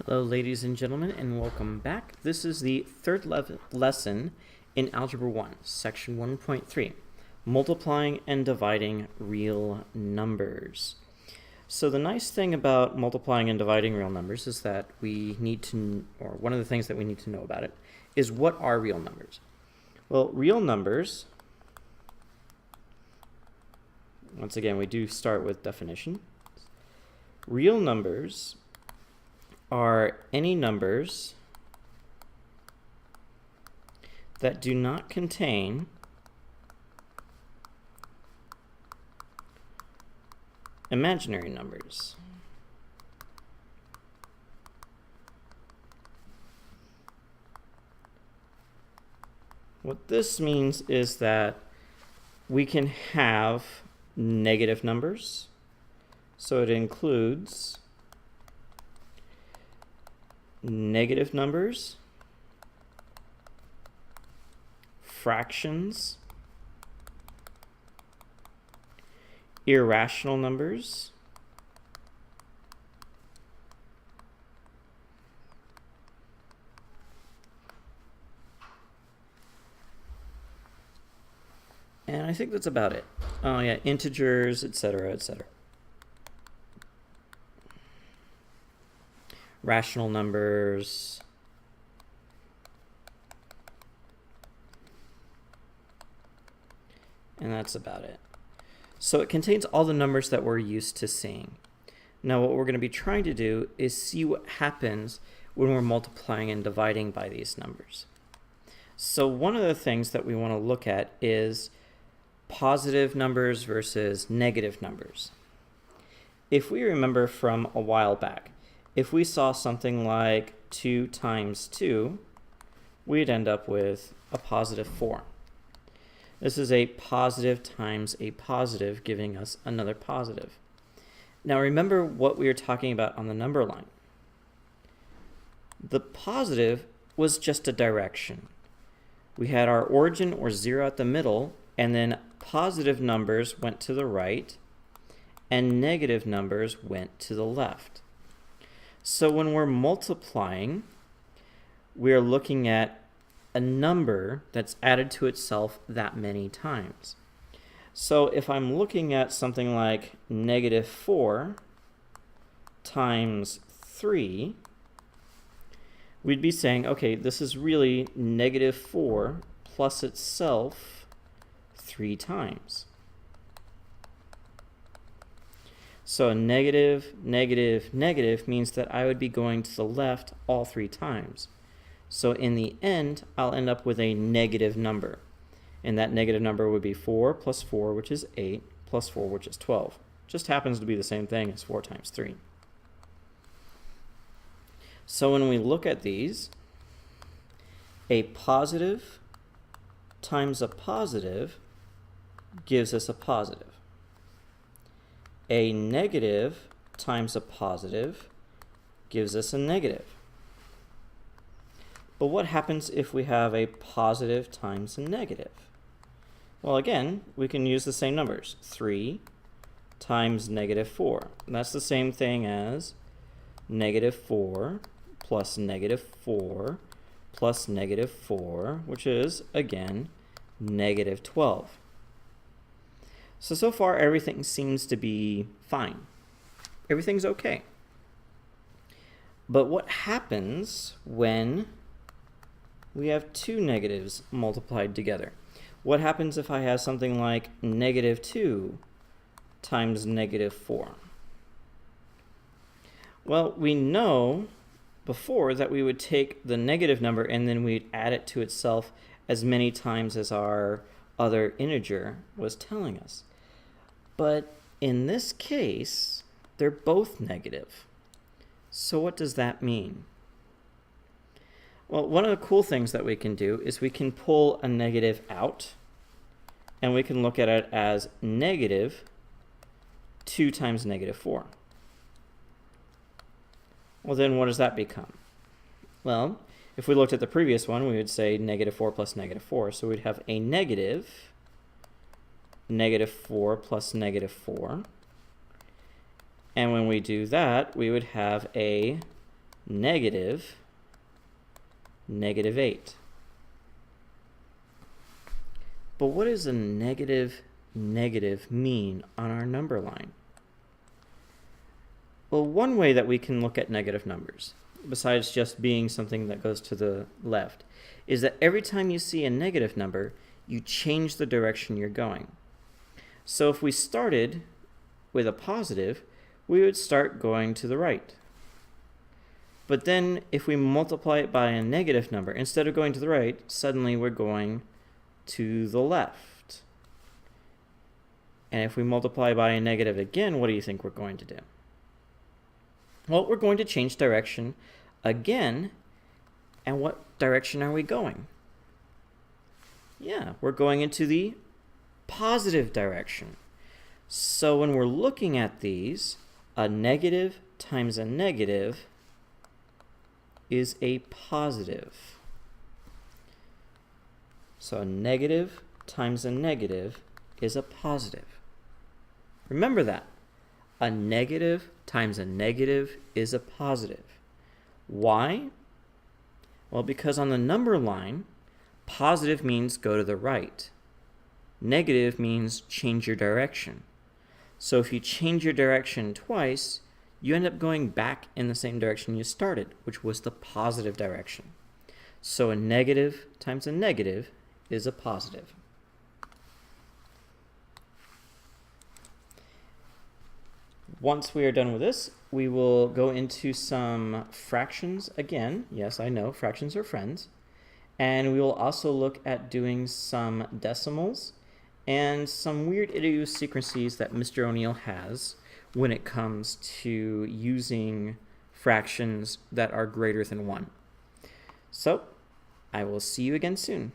Hello, ladies and gentlemen, and welcome back. This is the third lesson in Algebra 1, Section 1.3, Multiplying and Dividing Real Numbers. So the nice thing about multiplying and dividing real numbers is that we need to, or one of the things that we need to know about it, is what are real numbers? Well, real numbers, once again, we do start with definition. Real numbers are any numbers that do not contain imaginary numbers. What this means is that we can have negative numbers, so it includes negative numbers, fractions, irrational numbers, and I think that's about it. Oh yeah, integers, etc., etc. Rational numbers, and that's about it. So it contains all the numbers that we're used to seeing. Now what we're going to be trying to do is see what happens when we're multiplying and dividing by these numbers. So one of the things that we want to look at is positive numbers versus negative numbers. If we remember from a while back, if we saw something like 2 times 2, we'd end up with a positive 4. This is a positive times a positive, giving us another positive. Now remember what we were talking about on the number line. The positive was just a direction. We had our origin or 0 at the middle, and then positive numbers went to the right, and negative numbers went to the left. So when we're multiplying, we're looking at a number that's added to itself that many times. So if I'm looking at something like negative 4 times 3, we'd be saying, okay, this is really negative 4 plus itself 3 times. So a negative, negative, negative means that I would be going to the left all 3 times. So in the end, I'll end up with a negative number. And that negative number would be 4 plus 4, which is 8, plus 4, which is 12. Just happens to be the same thing as 4 times 3. So when we look at these, a positive times a positive gives us a positive. A negative times a positive gives us a negative. But what happens if we have a positive times a negative? Well, again, we can use the same numbers. 3 times negative 4. And that's the same thing as negative 4 plus negative 4 plus negative 4, which is, again, negative 12. So far, everything seems to be fine. Everything's okay. But what happens when we have 2 negatives multiplied together? What happens if I have something like negative 2 times negative 4? Well, we know before that we would take the negative number and then we'd add it to itself as many times as our other integer was telling us. But in this case, they're both negative. So what does that mean? Well, one of the cool things that we can do is we can pull a negative out, and we can look at it as negative 2 times negative 4. Well, then what does that become? Well, if we looked at the previous one, we would say negative 4 plus negative 4. So we'd have a negative negative 4 plus negative 4. And when we do that, we would have a negative -8. But what does a negative mean on our number line? Well, one way that we can look at negative numbers, besides just being something that goes to the left, is that every time you see a negative number, you change the direction you're going. So if we started with a positive, we would start going to the right. But then if we multiply it by a negative number, instead of going to the right, suddenly we're going to the left. And if we multiply by a negative again, what do you think we're going to do? Well, we're going to change direction again. And what direction are we going? Yeah, we're going into the positive direction. So when we're looking at these, a negative times a negative is a positive. So a negative times a negative is a positive. Remember that. A negative times a negative is a positive. Why? Well, because on the number line, positive means go to the right. Negative means change your direction. So if you change your direction twice, you end up going back in the same direction you started, which was the positive direction. So a negative times a negative is a positive. Once we are done with this, we will go into some fractions again. Yes, I know, fractions are friends. And we will also look at doing some decimals and some weird idiosyncrasies that Mr. O'Neill has when it comes to using fractions that are greater than 1. So, I will see you again soon.